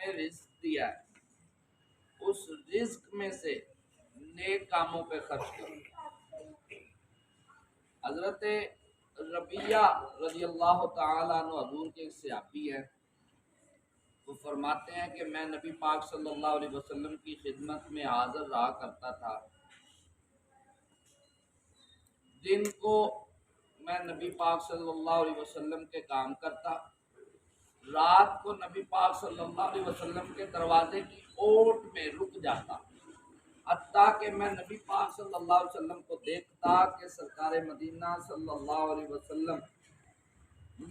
تمہیں رزق دیا ہے اس رزق میں سے نیک کاموں پہ خرچ کرو۔ حضرت ربیہ رضی اللہ تعالیٰ عنہ حضور کے صحابی ہیں، وہ فرماتے ہیں کہ میں نبی پاک صلی اللہ علیہ وسلم کی خدمت میں حاضر رہا کرتا تھا۔ دن کو میں نبی پاک صلی اللہ علیہ وسلم کے کام کرتا، رات کو نبی پاک صلی اللہ علیہ وسلم کے دروازے کی اوٹ میں رک جاتا، حتیٰ کہ میں نبی پاک صلی اللہ علیہ وسلم کو دیکھتا کہ سرکار مدینہ صلی اللہ علیہ وسلم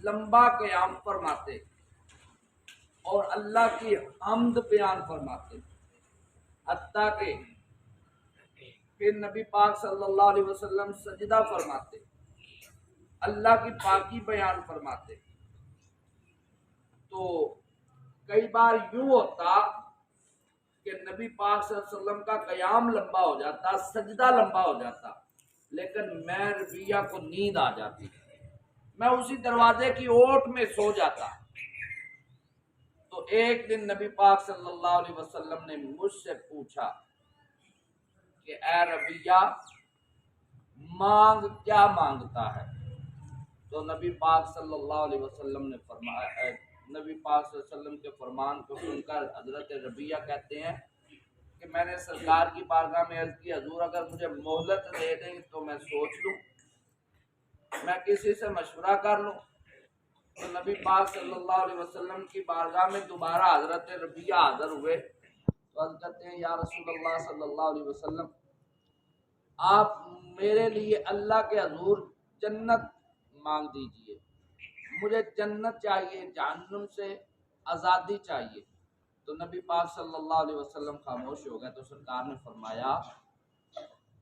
لمبا قیام فرماتے اور اللہ کی حمد بیان فرماتے، حتیٰ کہ پھر نبی پاک صلی اللہ علیہ وسلم سجدہ فرماتے، اللہ کی پاکی بیان فرماتے۔ تو کئی بار یوں ہوتا کہ نبی پاک صلی اللہ علیہ وسلم کا قیام لمبا ہو جاتا، سجدہ لمبا ہو جاتا، لیکن میں ربیہ کو نیند آ جاتی، میں اسی دروازے کی اوٹ میں سو جاتا۔ تو ایک دن نبی پاک صلی اللہ علیہ وسلم نے مجھ سے پوچھا کہ اے ربیہ مانگ کیا مانگتا ہے؟ تو نبی پاک صلی اللہ علیہ وسلم نے فرمایا، نبی پاک صلی اللہ علیہ وسلم کے فرمان کو سن کر حضرت ربیہ کہتے ہیں کہ میں نے سرکار کی بارگاہ میں عرض کی، حضور اگر مجھے مہلت دے دیں تو میں سوچ لوں، میں کسی سے مشورہ کر لوں۔ تو نبی پاک صلی اللہ علیہ وسلم کی بارگاہ میں دوبارہ حضرت ربیہ حاضر ہوئے تو عرض کرتے ہیں یا رسول اللہ صلی اللہ علیہ وسلم، آپ میرے لیے اللہ کے حضور جنت مانگ دیجئے، مجھے جنت چاہیے، جہنم سے آزادی چاہیے۔ تو نبی پاک صلی اللہ علیہ وسلم خاموش ہو گئے۔ تو سرکار نے فرمایا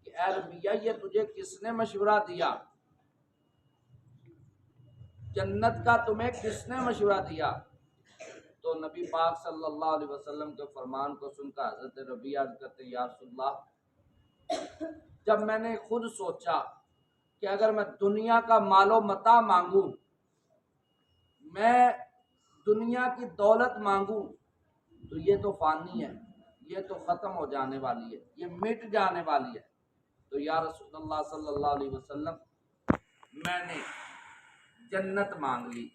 کہ اے ربیہ یہ تجھے کس نے مشورہ دیا؟ جنت کا تمہیں کس نے مشورہ دیا؟ تو نبی پاک صلی اللہ علیہ وسلم کے فرمان کو سن کر حضرت ربیہ عرض کرتے ہیں یا رسول اللہ، جب میں نے خود سوچا کہ اگر میں دنیا کا مال و متاع مانگوں، میں دنیا کی دولت مانگوں تو یہ تو فانی ہے، یہ تو ختم ہو جانے والی ہے، یہ مٹ جانے والی ہے۔ تو یا رسول اللہ صلی اللہ علیہ وسلم میں نے جنت مانگ لی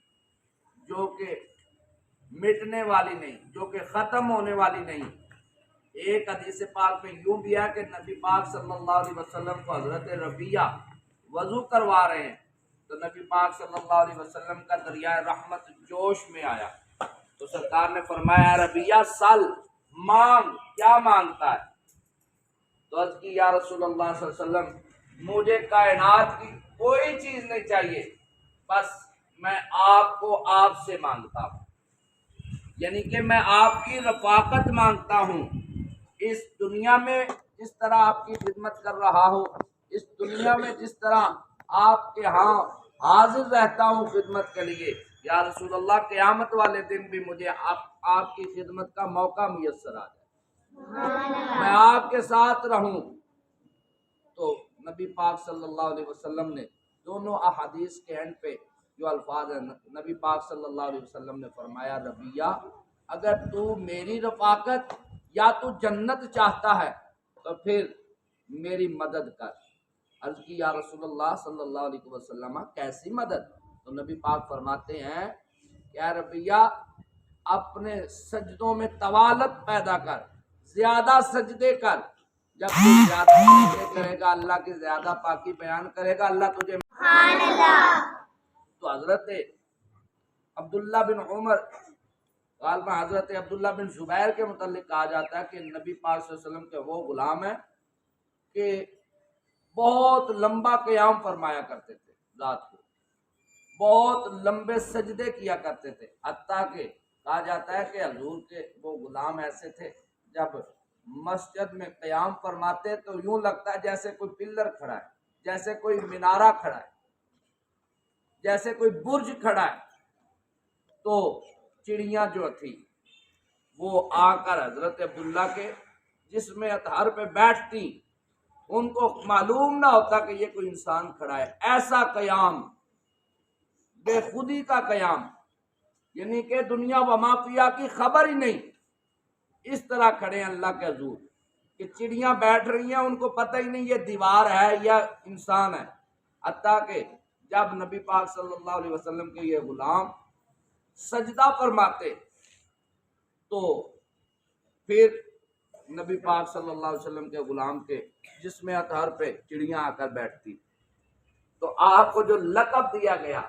جو کہ مٹنے والی نہیں، جو کہ ختم ہونے والی نہیں۔ ایک حدیث پاک میں یوں بھی ہے کہ نبی پاک صلی اللہ علیہ وسلم کو حضرت ربیہ وضو کروا رہے ہیں تو نبی پاک صلی اللہ علیہ وسلم کا دریائے رحمت جوش میں آیا تو سرکار نے فرمایا ربیہ سل، مانگ، کیا مانگتا ہے؟ تو عرض کی یا رسول اللہ صلی اللہ علیہ وسلم مجھے کائنات کی کوئی چیز نہیں چاہیے، بس میں آپ کو آپ سے مانگتا ہوں، یعنی کہ میں آپ کی رفاقت مانگتا ہوں۔ اس دنیا میں جس طرح آپ کی خدمت کر رہا ہوں، اس دنیا میں جس طرح آپ کے ہاں حاضر رہتا ہوں خدمت کے لیے، یا رسول اللہ قیامت والے دن بھی مجھے آپ کی خدمت کا موقع میسر آ جائے، میں آپ کے ساتھ رہوں۔ تو نبی پاک صلی اللہ علیہ وسلم نے دونوں احادیث کے اینڈ پہ جو الفاظ ہیں، نبی پاک صلی اللہ علیہ وسلم نے فرمایا ربیہ اگر تو میری رفاقت یا تو جنت چاہتا ہے تو پھر میری مدد کر۔ عرض کی یا رسول اللہ صلی اللہ علیہ وسلم کیسی مدد؟ تو نبی پاک فرماتے ہیں کہ اے ربیہ اپنے سجدوں میں طوالت پیدا کر، زیادہ سجدے کر، جب تو زیادہ سجدے کرے گا اللہ کی زیادہ پاکی بیان کرے گا، اللہ تجھے سبحان اللہ۔ تو حضرت عبداللہ بن عمر غالباً حضرت عبداللہ بن زبیر کے متعلق کہا جاتا ہے کہ نبی پاک صلی اللہ علیہ وسلم کے وہ غلام ہیں کہ بہت لمبا قیام فرمایا کرتے تھے، رات کو بہت لمبے سجدے کیا کرتے تھے، حتیٰ کہ کہا جاتا ہے کہ حضور کے وہ غلام ایسے تھے جب مسجد میں قیام فرماتے تو یوں لگتا ہے جیسے کوئی پلر کھڑا ہے، جیسے کوئی مینارہ کھڑا ہے، جیسے کوئی برج کھڑا ہے۔ تو چڑیاں جو تھی وہ آ کر حضرت عبداللہ کے جسم اطہر پہ بیٹھتی، ان کو معلوم نہ ہوتا کہ یہ کوئی انسان کھڑا ہے۔ ایسا قیام، بے خودی کا قیام، یعنی کہ دنیا و ما فیہا کی خبر ہی نہیں، اس طرح کھڑے ہیں اللہ کے حضور کہ چڑیاں بیٹھ رہی ہیں، ان کو پتہ ہی نہیں یہ دیوار ہے یا انسان ہے۔ حتیٰ کہ جب نبی پاک صلی اللہ علیہ وسلم کے یہ غلام سجدہ فرماتے تو پھر نبی پاک صلی اللہ علیہ وسلم کے غلام کے جسم اطہر پہ چڑیاں آ کر بیٹھتی، تو آپ کو جو لقب دیا گیا،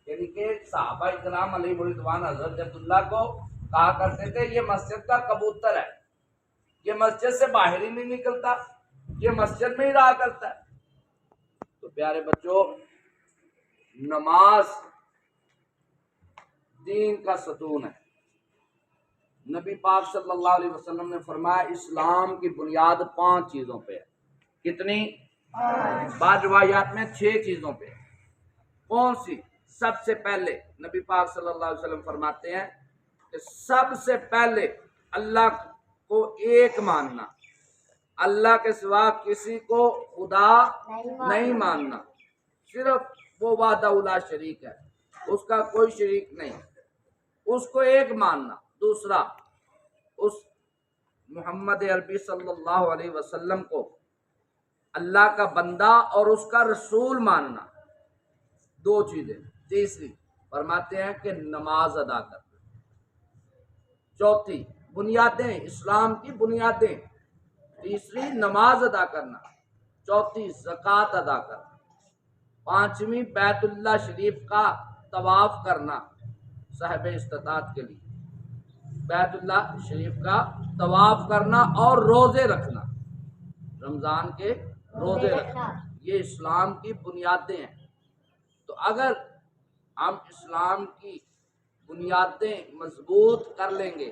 یعنی کہ صحابہ کرام علیہ رضوان حضرت عبداللہ کو کہا کرتے تھے یہ مسجد کا کبوتر ہے، یہ مسجد سے باہر ہی نہیں نکلتا، یہ مسجد میں ہی رہا کرتا ہے۔ تو پیارے بچوں، نماز دین کا ستون ہے۔ نبی پاک صلی اللہ علیہ وسلم نے فرمایا اسلام کی بنیاد 5 چیزوں پہ ہے۔ کتنی؟ بعض روایات میں 6 چیزوں پہ ہے۔ کون سی؟ سب سے پہلے نبی پاک صلی اللہ علیہ وسلم فرماتے ہیں کہ سب سے پہلے اللہ کو ایک ماننا، اللہ کے سوا کسی کو خدا نہیں ماننا، صرف وہ وحدہ لا شریک ہے، اس کا کوئی شریک نہیں، اس کو ایک ماننا۔ دوسرا، اس محمد عربی صلی اللہ علیہ وسلم کو اللہ کا بندہ اور اس کا رسول ماننا، 2 چیزیں۔ تیسری فرماتے ہیں کہ نماز ادا کرنا۔ چوتھی بنیادیں، اسلام کی بنیادیں، تیسری نماز ادا کرنا، چوتھی زکوٰۃ ادا کرنا، پانچویں بیت اللہ شریف کا طواف کرنا صاحب استطاعت کے لیے، بیت اللہ شریف کا طواف کرنا اور روزے رکھنا، رمضان کے روزے رکھنا، یہ اسلام کی بنیادیں ہیں۔ تو اگر ہم اسلام کی بنیادیں مضبوط کر لیں گے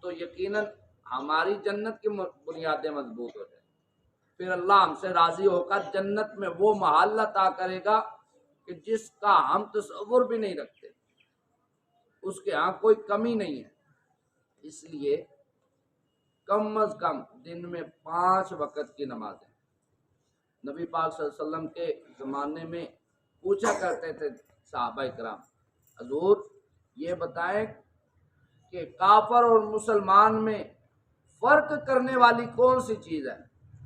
تو یقیناً ہماری جنت کی بنیادیں مضبوط ہو جائیں، پھر اللہ ہم سے راضی ہو کر جنت میں وہ محل عطا کرے گا کہ جس کا ہم تصور بھی نہیں رکھتے، اس کے ہاں کوئی کمی نہیں ہے۔ اس لیے کم از کم دن میں 5 وقت کی نمازیں۔ نبی پاک صلی اللہ علیہ وسلم کے زمانے میں پوچھا کرتے تھے صحابہ کرام، حضور یہ بتائیں کہ کافر اور مسلمان میں فرق کرنے والی کون سی چیز ہے؟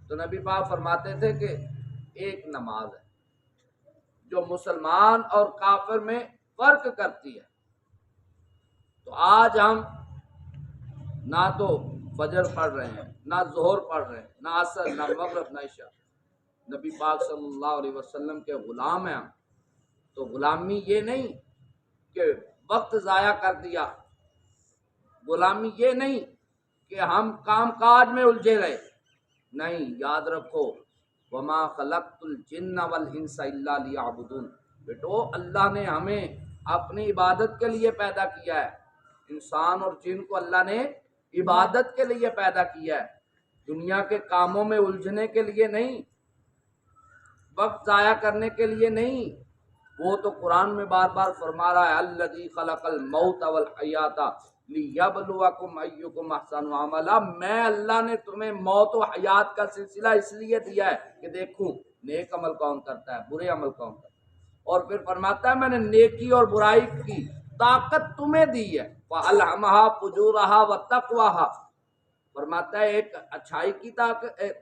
تو نبی پاک فرماتے تھے کہ ایک نماز ہے جو مسلمان اور کافر میں فرق کرتی ہے۔ تو آج ہم نہ تو فجر پڑھ رہے ہیں، نہ ظہر پڑھ رہے ہیں، نہ عصر، نہ مغرب، نہ عشاء۔ نبی پاک صلی اللہ علیہ وسلم کے غلام ہیں ہم، تو غلامی یہ نہیں کہ وقت ضائع کر دیا، غلامی یہ نہیں کہ ہم کام کاج میں الجھے رہے، نہیں، یاد رکھو وما خلقت الجن والانس الا لیعبدون، بیٹو اللہ نے ہمیں اپنی عبادت کے لیے پیدا کیا ہے، انسان اور جن کو اللہ نے عبادت کے لیے پیدا کیا ہے، دنیا کے کاموں میں الجھنے کے لیے نہیں، وقت ضائع کرنے کے لیے نہیں۔ وہ تو قرآن میں بار بار فرما رہا ہے الذی خلق الموت والحیات لیبلوکم ایکم احسن عملا، میں اللہ نے تمہیں موت و حیات کا سلسلہ اس لیے دیا ہے کہ دیکھوں نیک عمل کون کرتا ہے، برے عمل کون کرتا ہے، اور پھر فرماتا ہے میں نے نیکی اور برائی کی طاقت تمہیں دی ہے، وَأَلْهَمَهَا فُجُورَهَا وَتَقْوَاهَا، فرماتا ہے ایک اچھائی کی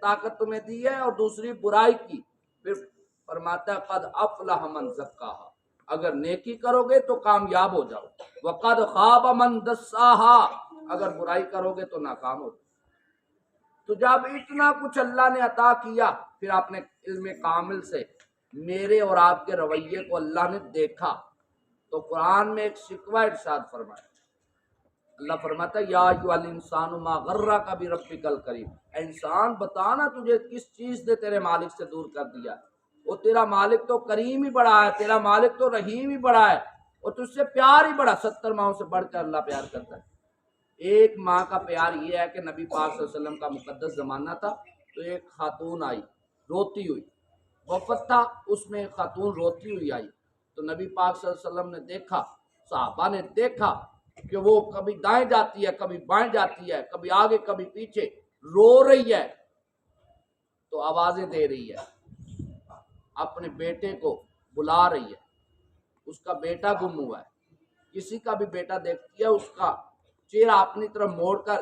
طاقت تمہیں دی ہے اور دوسری برائی کی، پھر فرماتا ہے قَدْ أَفْلَحَ مَنْ زَكَّاهَا، اگر نیکی کرو گے تو کامیاب ہو جاؤ، وَقَدْ خَابَ مَنْ دَسَّاهَا، اگر برائی کرو گے تو ناکام ہو جاؤ۔ تو جب اتنا کچھ اللہ نے عطا کیا، پھر اپنے علم کامل سے میرے اور آپ کے رویے کو اللہ نے دیکھا تو قرآن میں ایک شکوہ ارشاد فرمایا، اللہ فرماتا ہے یا ایھا الانسان ما غرک بربک الکریم، اے انسان بتانا تجھے کس چیز نے تیرے مالک سے دور کر دیا، وہ تیرا مالک تو کریم ہی بڑا ہے، تیرا مالک تو رحیم ہی بڑا ہے، اور تجھ سے پیار ہی بڑا، 70 ماہوں سے بڑھ کر اللہ پیار کرتا ہے۔ ایک ماں کا پیار یہ ہے کہ نبی پاک صلی اللہ علیہ وسلم کا مقدس زمانہ تھا تو ایک خاتون آئی روتی ہوئی، وفد تھا اس میں ایک خاتون روتی ہوئی آئی، تو نبی پاک صلی اللہ علیہ وسلم نے دیکھا، صحابہ نے دیکھا کہ وہ کبھی دائیں جاتی ہے، کبھی بائیں جاتی ہے، کبھی آگے کبھی پیچھے، رو رہی ہے تو آوازیں دے رہی ہے، اپنے بیٹے کو بلا رہی ہے، اس کا بیٹا گم ہوا ہے، کسی کا بھی بیٹا دیکھتی ہے اس کا چہرہ اپنی طرف موڑ کر